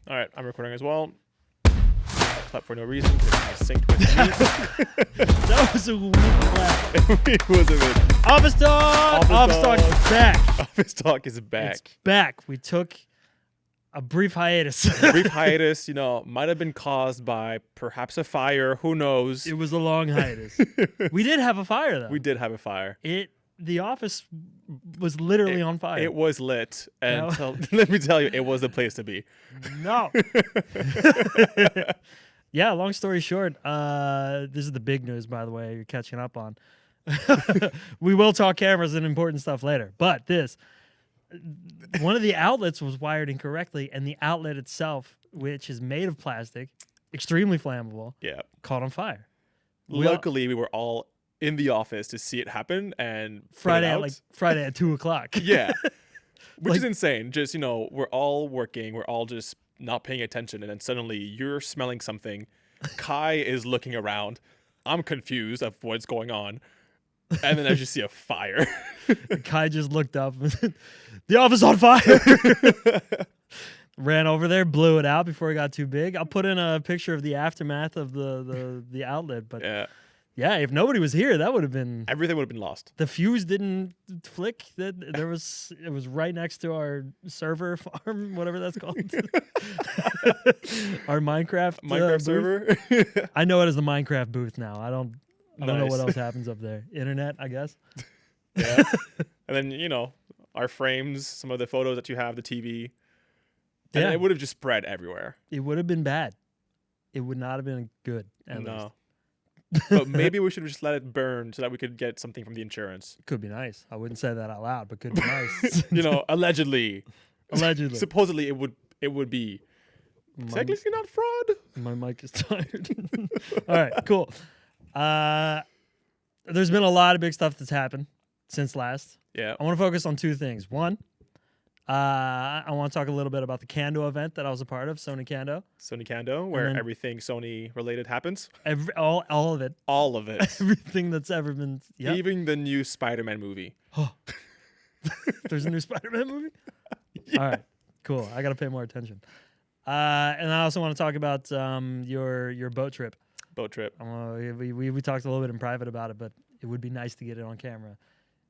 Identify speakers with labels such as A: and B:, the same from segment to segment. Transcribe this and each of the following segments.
A: All right, I'm recording as well. Clap for no reason because it's synced with me.
B: That was a weak clap.
A: It was a bit.
B: Office Talk! Office Talk is back.
A: Office Talk is back.
B: It's back. We took a brief hiatus.
A: A brief hiatus, might have been caused by perhaps a fire. Who knows?
B: It was a long hiatus. We did have a fire, though.
A: We did have a fire.
B: The office was literally on fire.
A: It was lit. And let me tell you, it was the place to be.
B: No. Yeah, long story short, this is the big news, by the way, you're catching up on. We will talk cameras and important stuff later. But one of the outlets was wired incorrectly, and the outlet itself, which is made of plastic, extremely flammable, caught on fire.
A: Luckily, we were all in the office to see it happen, and
B: Friday at 2:00.
A: Yeah. Which is insane. Just, we're all working, we're all just not paying attention, and then suddenly you're smelling something. Kai is looking around. I'm confused of what's going on. And then I just see a fire.
B: Kai just looked up. The office on fire. Ran over there, blew it out before it got too big. I'll put in a picture of the aftermath of the outlet. But yeah, if nobody was here, that would have been...
A: Everything would have been lost.
B: The fuse didn't flick. It was right next to our server farm, whatever that's called. Our Minecraft
A: server.
B: I know it as the Minecraft booth now. I don't know what else happens up there. Internet, I guess.
A: Yeah. And then, our frames, some of the photos that you have, the TV. And it would have just spread everywhere.
B: It would have been bad. It would not have been good.
A: No. But maybe we should just let it burn so that we could get something from the insurance.
B: Could be nice. I wouldn't say that out loud, but could be nice.
A: Allegedly.
B: Allegedly.
A: Supposedly it would be. Technically not fraud.
B: My mic is tired. All right, cool. There's been a lot of big stuff that's happened since last.
A: Yeah.
B: I want to focus on two things. One, I want to talk a little bit about the Kando event that I was a part of, Sony Kando.
A: Sony Kando, where everything Sony related happens.
B: All of it.
A: All of it.
B: Everything that's ever been. Yep.
A: Even the new Spider-Man movie.
B: There's a new Spider-Man movie? Yeah. All right, cool. I got to pay more attention. And I also want to talk about your boat trip.
A: Boat trip.
B: We talked a little bit in private about it, but it would be nice to get it on camera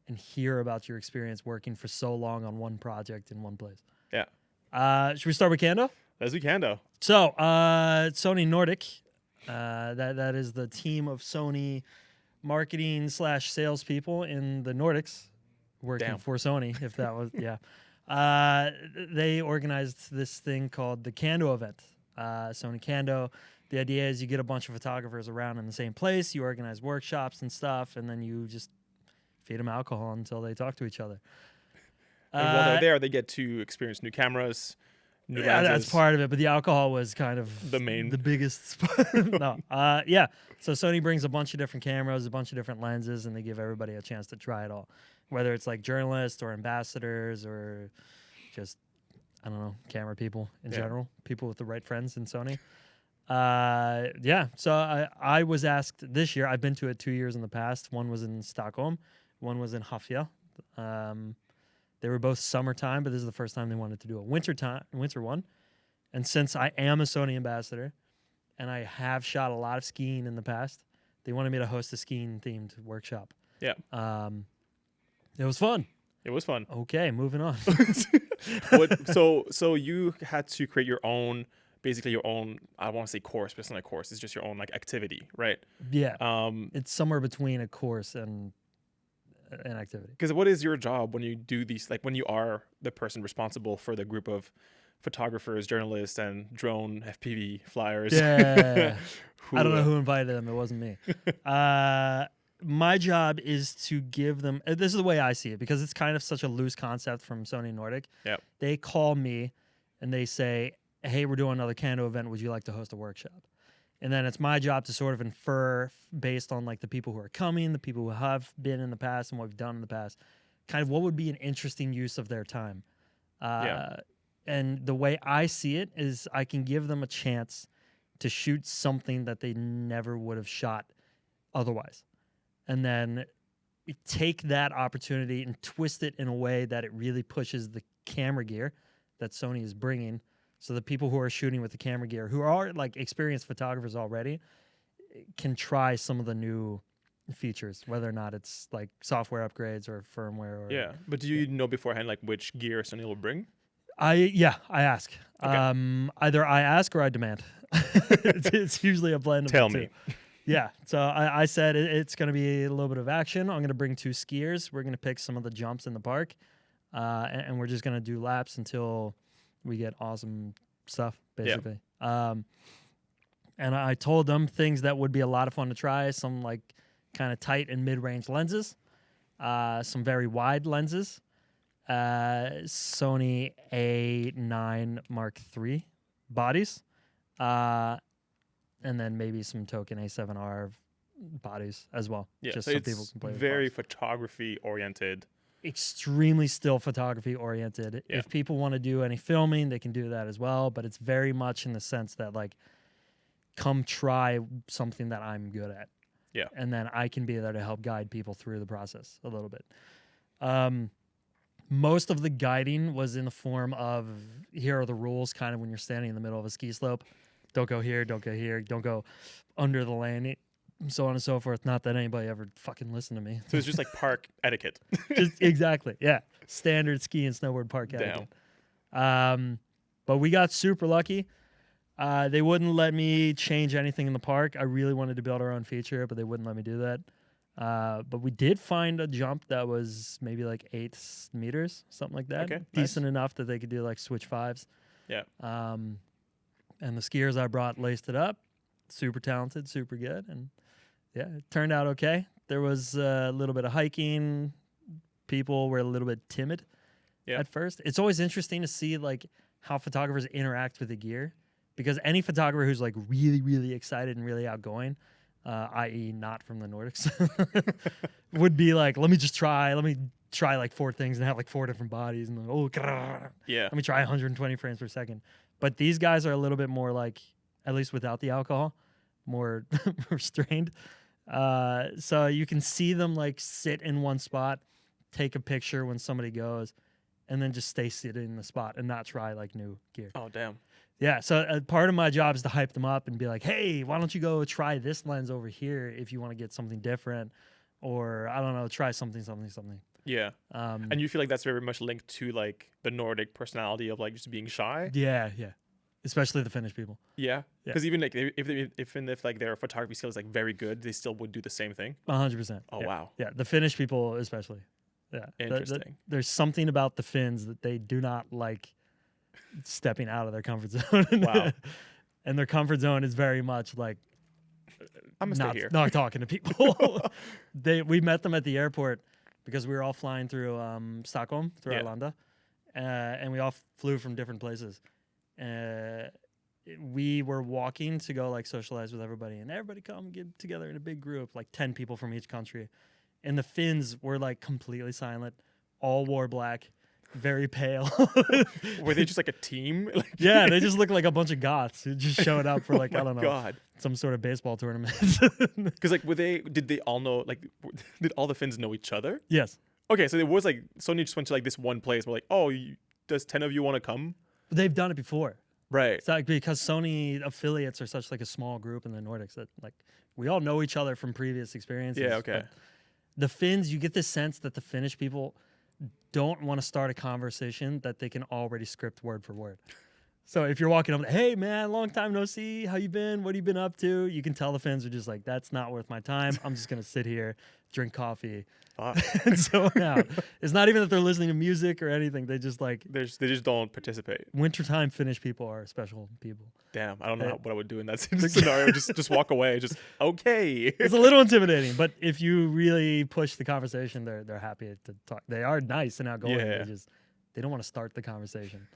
B: and hear about your experience working for so long on one project in one place.
A: Yeah.
B: Should we start with Kando?
A: Let's do Kando.
B: So, Sony Nordic, that is the team of Sony marketing / salespeople in the Nordics working for Sony, if that was, they organized this thing called the Kando event. Sony Kando. The idea is you get a bunch of photographers around in the same place, you organize workshops and stuff, and then you just feed them alcohol until they talk to each other.
A: And while they're there, they get to experience new cameras, new lenses.
B: That's part of it, but the alcohol was kind of the biggest. No, So Sony brings a bunch of different cameras, a bunch of different lenses, and they give everybody a chance to try it all. Whether it's like journalists or ambassadors or just, I don't know, camera people in general, people with the right friends in Sony. So I was asked this year. I've been to it 2 years in the past. One was in Stockholm. One was in Hafia. They were both summertime, but this is the first time they wanted to do a winter one. And since I am a Sony ambassador and I have shot a lot of skiing in the past, they wanted me to host a skiing-themed workshop.
A: Yeah.
B: It was fun.
A: It was fun.
B: Okay, moving on.
A: So you had to create your own, basically your own, I want to say course, but it's not a course. It's just your own activity, right?
B: Yeah. It's somewhere between a course and an activity.
A: Because what is your job when you do these, when you are the person responsible for the group of photographers, journalists, and drone FPV flyers?
B: Yeah. I don't know who invited them. It wasn't me. My job is to give them, this is the way I see it, because it's kind of such a loose concept from Sony Nordic.
A: Yep.
B: They call me and they say, hey, we're doing another Kando event. Would you like to host a workshop? And then it's my job to sort of infer based on the people who are coming, the people who have been in the past and what we've done in the past, kind of what would be an interesting use of their time. And the way I see it is I can give them a chance to shoot something that they never would have shot otherwise. And then take that opportunity and twist it in a way that it really pushes the camera gear that Sony is bringing So the people who are shooting with the camera gear, who are like experienced photographers already, can try some of the new features, whether or not it's like software upgrades or firmware. Or,
A: Yeah, but do you know beforehand like which gear Sony will bring?
B: I ask.
A: Okay.
B: Either I ask or I demand. It's usually a blend of
A: Tell
B: the
A: me.
B: two. Yeah. So I said it's going to be a little bit of action. I'm going to bring 2 skiers. We're going to pick some of the jumps in the park, and we're just going to do laps until we get awesome stuff, basically. And I told them things that would be a lot of fun to try. Some like kind of tight and mid-range lenses, some very wide lenses, Sony A9 Mark III bodies, and then maybe some token A7R bodies as well.
A: Yeah,
B: just
A: so
B: so
A: it's
B: people can play with
A: very
B: cars.
A: photography oriented.
B: Extremely still photography oriented.
A: Yeah.
B: If people want to do any filming, they can do that as well. But it's very much in the sense that like, come try something that I'm good at.
A: Yeah.
B: And then I can be there to help guide people through the process a little bit. Most of the guiding was in the form of, here are the rules, kind of when you're standing in the middle of a ski slope. Don't go here, don't go here, don't go under the lane, so on and so forth. Not that anybody ever fucking listened to me.
A: So it's just like park etiquette.
B: Just exactly, yeah. Standard ski and snowboard park etiquette. But we got super lucky. They wouldn't let me change anything in the park. I really wanted to build our own feature, but they wouldn't let me do that. But we did find a jump that was maybe like 8 meters, something like that.
A: Okay,
B: Decent enough that they could do like switch 5s.
A: Yeah.
B: And the skiers I brought laced it up. Super talented, super good. And yeah, it turned out okay. There was a little bit of hiking. People were a little bit timid at first. It's always interesting to see like how photographers interact with the gear, because any photographer who's like really, really excited and really outgoing, i.e. not from the Nordics, would be like, let me try like 4 things and have like 4 different bodies and let me try 120 frames per second. But these guys are a little bit more like, at least without the alcohol, more restrained. So you can see them like sit in one spot, take a picture when somebody goes, and then just stay seated in the spot and not try like new gear.
A: Oh, damn.
B: Yeah, so part of my job is to hype them up and be like, hey, why don't you go try this lens over here if you want to get something different, or I don't know, try something.
A: Yeah. And you feel like that's very much linked to like the Nordic personality of like just being shy?
B: Yeah. Especially the Finnish people.
A: Yeah. Because even like if like their photography skill is like very good, they still would do the same thing.
B: 100%.
A: Oh, wow.
B: Yeah, the Finnish people especially. Yeah.
A: Interesting.
B: There's something about the Finns that they do not like stepping out of their comfort zone.
A: Wow.
B: And their comfort zone is very much like
A: I'm gonna stay here.
B: not talking to people. We met them at the airport because we were all flying through Stockholm, through Arlanda, and we all flew from different places. We were walking to go like socialize with everybody, and everybody come get together in a big group, like 10 people from each country. And the Finns were like completely silent, all wore black, very pale.
A: Were they just like a team?
B: Yeah, they just looked like a bunch of goths who just showed up for like, I don't know,
A: God.
B: some sort of baseball tournament.
A: Because like, did they all know, like, did all the Finns know each other?
B: Yes.
A: Okay, so it was like, Sony just went to like this one place. We're like, oh, does 10 of you want to come?
B: They've done it before.
A: Right.
B: It's like because Sony affiliates are such like a small group in the Nordics that like we all know each other from previous experiences.
A: Yeah, okay.
B: But the Finns, you get the sense that the Finnish people don't want to start a conversation that they can already script word for word. So if you're walking up, hey man, long time no see, how you been? What have you been up to? You can tell the Finns are just like, that's not worth my time. I'm just gonna sit here, drink coffee, and zone out. It's not even that they're listening to music or anything. They just like
A: they just don't participate.
B: Wintertime Finnish people are special people.
A: Damn, I don't know what I would do in that scenario. just walk away. Just okay.
B: It's a little intimidating, but if you really push the conversation, they're happy to talk. They are nice and outgoing.
A: Yeah.
B: They don't want to start the conversation.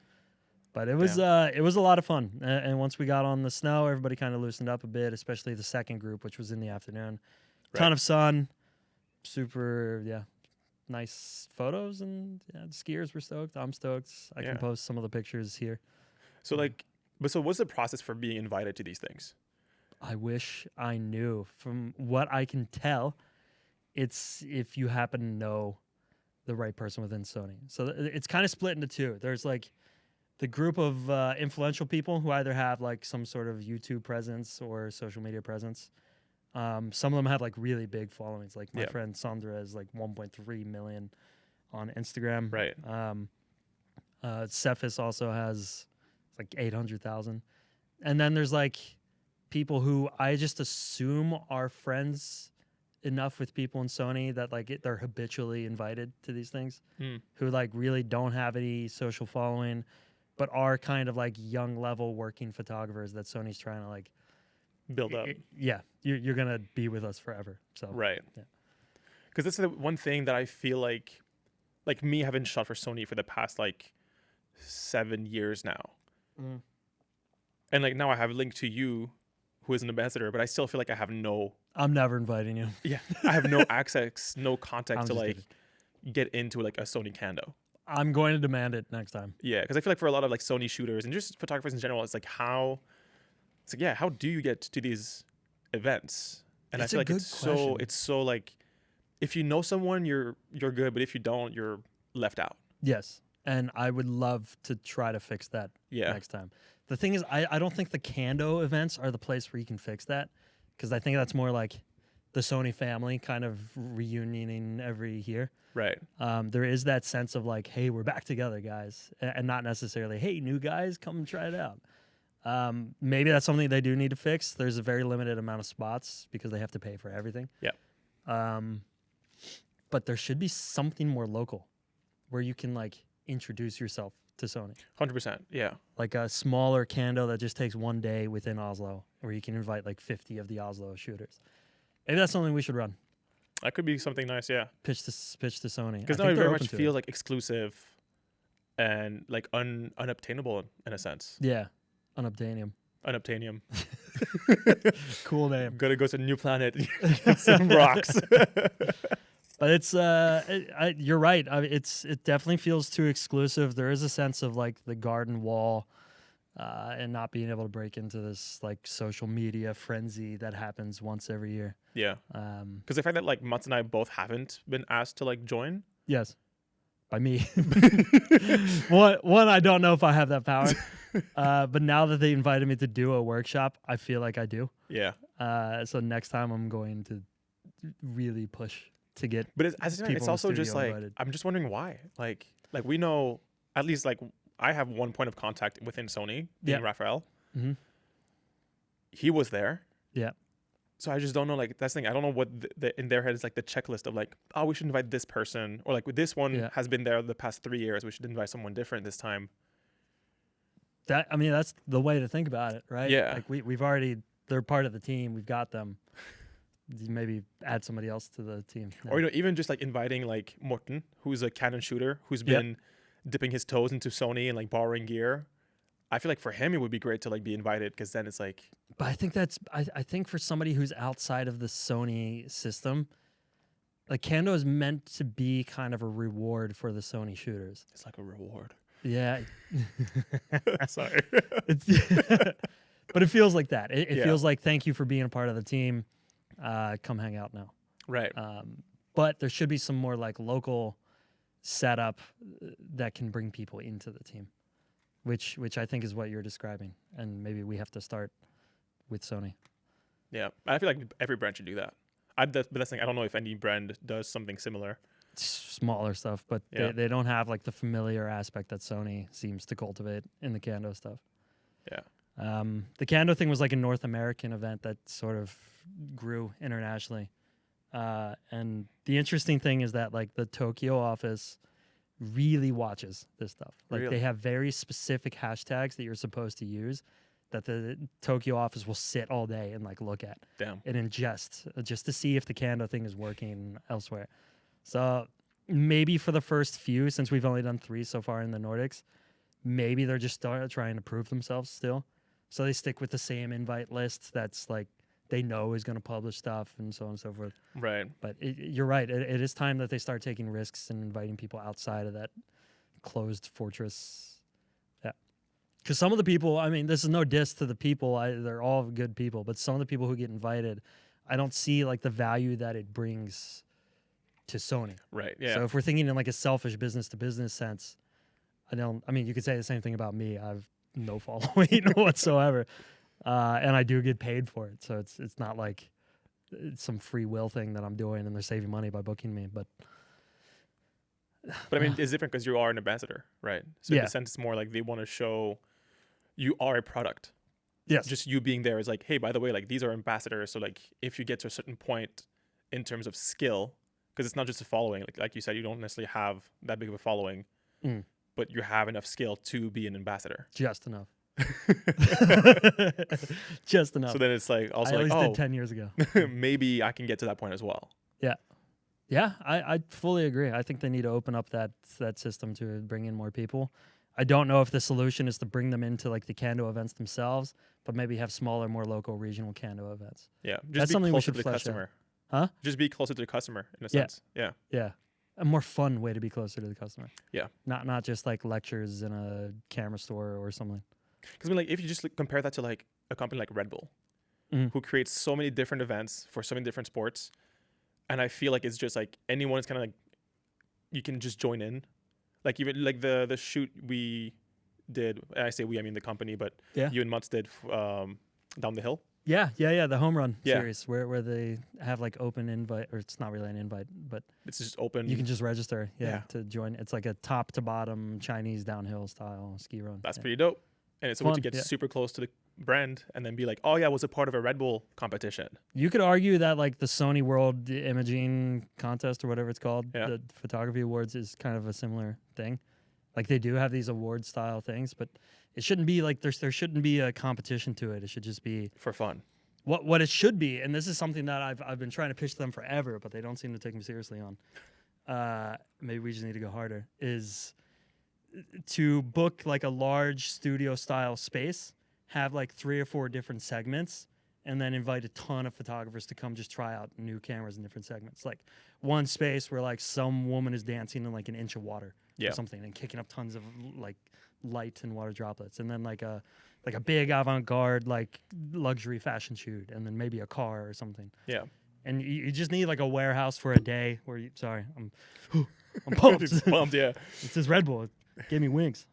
B: But it was a lot of fun. And once we got on the snow, everybody kind of loosened up a bit, especially the second group, which was in the afternoon. Ton of sun, super, nice photos, and the skiers were stoked. I'm stoked. I can post some of the pictures here.
A: So what's the process for being invited to these things?
B: I wish I knew. From what I can tell, it's if you happen to know the right person within Sony. So it's kind of split into two. There's the group of influential people who either have like some sort of YouTube presence or social media presence. Some of them have like really big followings. Like my friend Sandra is like 1.3 million on Instagram.
A: Right.
B: Cephas also has like 800,000. And then there's like people who I just assume are friends enough with people in Sony that like they're habitually invited to these things, who like really don't have any social following, but are kind of like young level working photographers that Sony's trying to like
A: build up.
B: Yeah, you're gonna be with us forever. So
A: right.
B: Yeah.
A: Because this is the one thing that I feel like me having shot for Sony for the past like 7 years now, and like now I have a link to you, who is an ambassador, but I still feel like I have no.
B: I'm never inviting you.
A: Yeah, I have no access, no contact
B: I'm
A: to
B: just
A: like get into like a Sony Kando.
B: I'm going to demand it next time.
A: Yeah, because I feel like for a lot of like Sony shooters and just photographers in general, it's like how do you get to these events? And
B: It's
A: I feel
B: a
A: like
B: good
A: it's so like if you know someone, you're good, but if you don't, you're left out.
B: Yes, and I would love to try to fix that next time. The thing is, I don't think the Kando events are the place where you can fix that, because I think that's more like the Sony family kind of reunioning every year.
A: Right.
B: There is that sense of like, hey, we're back together, guys, and not necessarily, hey, new guys, come try it out. Maybe that's something they do need to fix. There's a very limited amount of spots because they have to pay for everything.
A: Yeah.
B: But there should be something more local where you can like introduce yourself to Sony.
A: 100%. Yeah.
B: Like a smaller Kando that just takes one day within Oslo, where you can invite like 50 of the Oslo shooters. Maybe that's something we should run.
A: That could be something nice. Yeah.
B: Pitch to Sony.
A: Because now it very much feels like exclusive and like unobtainable in a sense.
B: Yeah. Unobtainium.
A: Unobtainium.
B: Cool name.
A: Gotta go to a new planet. Get some rocks.
B: But it's you're right. It definitely feels too exclusive. There is a sense of like the garden wall, and not being able to break into this like social media frenzy that happens once every year.
A: Yeah. Because I find that like Mats and I both haven't been asked to like join.
B: Yes. By me. one, I don't know if I have that power. But now that they invited me to do a workshop, I feel like I do.
A: Yeah.
B: So next time I'm going to really push to get.
A: But it's also just like invited. I'm just wondering why. Like we know at least like I have one point of contact within Sony, being Raphael.
B: Mm-hmm.
A: He was there.
B: Yeah.
A: So I just don't know. Like that's the thing. I don't know what the in their head is like the checklist of like, oh, we should invite this person, or like this one has been there the past 3 years. We should invite someone different this time.
B: That's the way to think about it, right?
A: Yeah.
B: Like we've already, they're part of the team. We've got them. Maybe add somebody else to the team.
A: Or even just like inviting like Morten, who's a Canon shooter, who's been dipping his toes into Sony and like borrowing gear. I feel like for him it would be great to like be invited, because then it's like.
B: But I think I think for somebody who's outside of the Sony system, like Kando is meant to be kind of a reward for the Sony shooters.
A: It's like a reward.
B: Yeah.
A: Sorry.
B: But it feels like that. It feels like, thank you for being a part of the team. Come hang out now.
A: Right.
B: But there should be some more like local setup that can bring people into the team, which I think is what you're describing. And maybe we have to start with Sony.
A: Yeah. I feel like every brand should do that. But that's the thing. I don't know if any brand does something similar.
B: Smaller stuff, but they don't have like the familiar aspect that Sony seems to cultivate in the Kando stuff.
A: Yeah.
B: The Kando thing was like a North American event that sort of grew internationally. And the interesting thing is that like the Tokyo office really watches this stuff. Like they have very specific hashtags that you're supposed to use that the Tokyo office will sit all day and like look at.
A: Damn.
B: And ingest just to see if the Kando thing is working elsewhere. So maybe for the first few, since we've only done 3 so far in the Nordics, maybe they're just trying to prove themselves still. So they stick with the same invite list that's like they know is going to publish stuff and so on and so forth.
A: Right.
B: But you're right. It is time that they start taking risks and inviting people outside of that closed fortress. Yeah. Because some of the people, I mean, this is no diss to the people. They're all good people. But some of the people who get invited, I don't see like the value that it brings to Sony.
A: Right. Yeah.
B: So if we're thinking in like a selfish business to business sense, I mean, you could say the same thing about me. I've no following whatsoever, and I do get paid for it. So it's not like it's some free will thing that I'm doing, and they're saving money by booking me. But
A: I mean, it's different because you are an ambassador, right? So in a sense, it's more like they want to show you are a product.
B: Yes.
A: Just you being there is like, hey, by the way, like these are ambassadors. So like if you get to a certain point in terms of skill, because it's not just a following, like you said, you don't necessarily have that big of a following, but you have enough skill to be an ambassador.
B: Just enough. Just enough.
A: So then it's like also
B: I at
A: like,
B: least did 10 years ago.
A: maybe I can get to that point as well.
B: Yeah. Yeah, I fully agree. I think they need to open up that system to bring in more people. I don't know if the solution is to bring them into like the Kando events themselves, but maybe have smaller, more local, regional Kando events.
A: Yeah, just
B: that's
A: be
B: something we
A: closer
B: should
A: to the
B: flesh
A: customer.
B: Huh?
A: Just be closer to the customer in a sense. Yeah.
B: Yeah. A more fun way to be closer to the customer.
A: Yeah.
B: Not just like lectures in a camera store or something.
A: Because I mean, like if you just compare that to like a company like Red Bull, who creates so many different events for so many different sports, and I feel like it's just like anyone is kind of like you can just join in, like even like the shoot we did. And I say we, I mean the company, but you and Mutz did down the hill.
B: Yeah, the home run series where they have like open invite, or it's not really an invite, but
A: it's just open.
B: You can just register, to join. It's like a top to bottom Chinese downhill style ski run.
A: That's pretty dope, and it's a way to get super close to the brand, and then be like, oh yeah, I was a part of a Red Bull competition.
B: You could argue that like the Sony World Imaging Contest or whatever it's called, the photography awards, is kind of a similar thing. Like they do have these award style things, but it shouldn't be like there shouldn't be a competition to it. It should just be
A: for fun.
B: What it should be, and this is something that I've been trying to pitch to them forever, but they don't seem to take me seriously on. Maybe we just need to go harder. Is to book like a large studio style space, have like 3 or 4 different segments, and then invite a ton of photographers to come just try out new cameras in different segments. Like one space where like some woman is dancing in like an inch of water or something and kicking up tons of like light and water droplets, and then like a big avant-garde like luxury fashion shoot, and then maybe a car or something.
A: Yeah.
B: And you just need like a warehouse for a day where you, sorry, I'm pumped.
A: It's pumped, yeah.
B: It's this Red Bull. It gave me wings.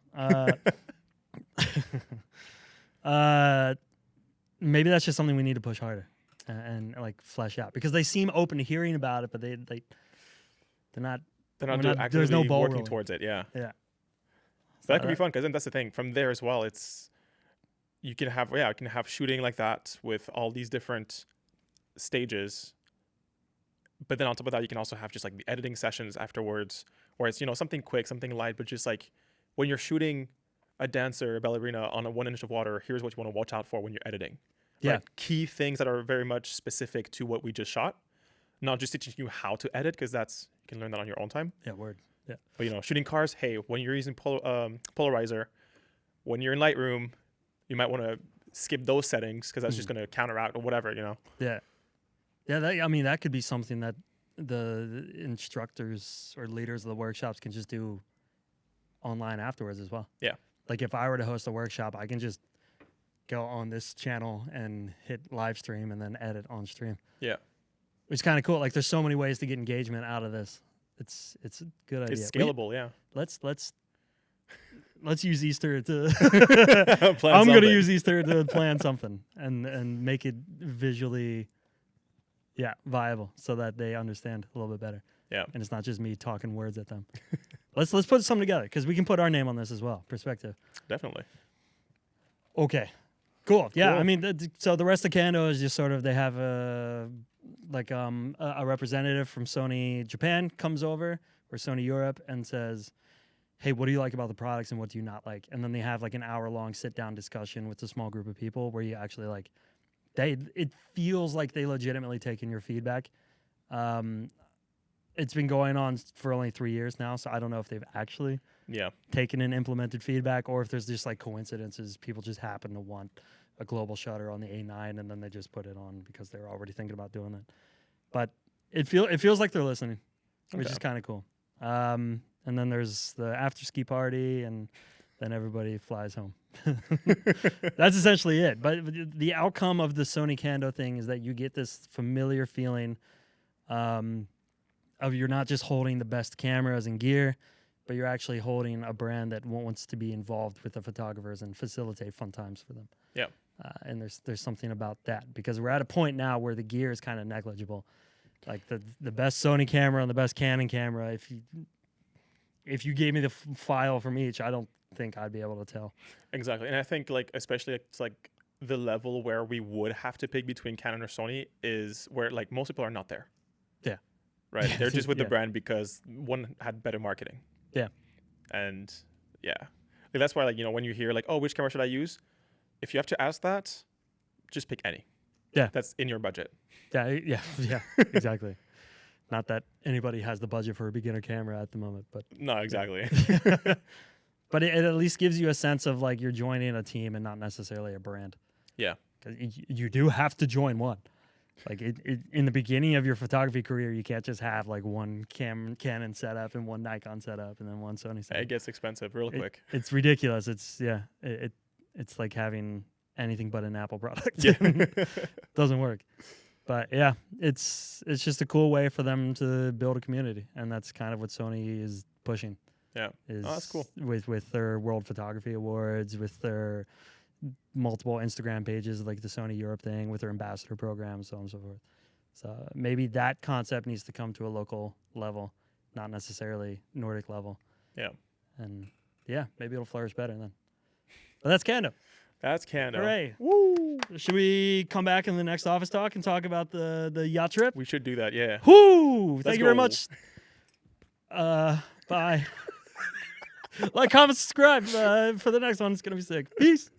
B: Maybe that's just something we need to push harder and like flesh out, because they seem open to hearing about it, but they're not
A: actively
B: there's no ball
A: working
B: rolling
A: towards it. Yeah.
B: Yeah.
A: So that could be fun, because then that's the thing. From there as well, it's you can have shooting like that with all these different stages. But then on top of that, you can also have just like the editing sessions afterwards, where it's, something quick, something light, but just like when you're shooting a dancer, a ballerina on a 1 inch of water, here's what you want to watch out for when you're editing.
B: Yeah.
A: Like key things that are very much specific to what we just shot, not just teaching you how to edit, because you can learn that on your own time.
B: Yeah, word. Yeah.
A: But shooting cars, hey, when you're using polarizer, when you're in Lightroom, you might want to skip those settings, because that's just going to counteract or whatever,
B: Yeah. Yeah, that could be something that the instructors or leaders of the workshops can just do online afterwards as well.
A: Yeah.
B: Like if I were to host a workshop, I can just go on this channel and hit live stream and then edit on stream.
A: Yeah.
B: Which is kind of cool. Like there's so many ways to get engagement out of this. It's a good idea.
A: It's scalable, yeah.
B: Let's use Easter to
A: I'm
B: going to use Easter to plan something and make it visually viable, so that they understand a little bit better.
A: Yeah.
B: And it's not just me talking words at them. Let's put something together, because we can put our name on this as well. Perspective.
A: Definitely.
B: Okay. Cool. Yeah.
A: Cool.
B: I mean, so the rest of Kando is just sort of, they have a representative from Sony Japan comes over, or Sony Europe, and says, hey, what do you like about the products and what do you not like? And then they have like an hour-long sit-down discussion with a small group of people where you actually like, it feels like they legitimately take in your feedback. It's been going on for only 3 years now, so I don't know if they've actually taken and implemented feedback, or if there's just like coincidences. People just happen to want a global shutter on the A9, and then they just put it on because they're already thinking about doing that. But it feels like they're listening, which is kind of cool. And then there's the after ski party, and then everybody flies home. That's essentially it. But the outcome of the Sony Kando thing is that you get this familiar feeling of you're not just holding the best cameras and gear, but you're actually holding a brand that wants to be involved with the photographers and facilitate fun times for them.
A: Yeah.
B: And there's something about that, because we're at a point now where the gear is kind of negligible. Like the best Sony camera and the best Canon camera, if you gave me the file from each, I don't think I'd be able to tell.
A: Exactly. And I think like especially it's like the level where we would have to pick between Canon or Sony is where like most people are not there.
B: Yeah.
A: Right. They're just with the
B: Yeah.
A: brand because one had better marketing.
B: Yeah.
A: And yeah. Like, that's why like, you know, when you hear like, oh, which camera should I use? If you have to ask that, just pick any.
B: Yeah.
A: That's in your budget.
B: Yeah, exactly. Not that anybody has the budget for a beginner camera at the moment, but
A: No, exactly.
B: but it at least gives you a sense of like you're joining a team and not necessarily a brand.
A: Yeah.
B: Because you do have to join one. Like in the beginning of your photography career, you can't just have like one Canon setup and one Nikon setup and then one Sony setup.
A: It gets expensive real quick.
B: It's ridiculous. It's like having anything but an Apple product.
A: Yeah.
B: Doesn't work. But yeah, it's just a cool way for them to build a community, and that's kind of what Sony is pushing.
A: Yeah.
B: Is
A: Oh, that's cool.
B: With their World Photography Awards, with their multiple Instagram pages like the Sony Europe thing, with their ambassador program, so on and so forth. So maybe that concept needs to come to a local level, not necessarily Nordic level.
A: Yeah.
B: And yeah, maybe it'll flourish better then. But that's Kando.
A: That's Kando.
B: Hooray.
A: Woo!
B: Should we come back in the next office talk and talk about the yacht trip?
A: We should do that, yeah.
B: Whoo! Thank you very
A: go.
B: much. Bye. Like, comment, subscribe. For the next one, it's going to be sick. Peace.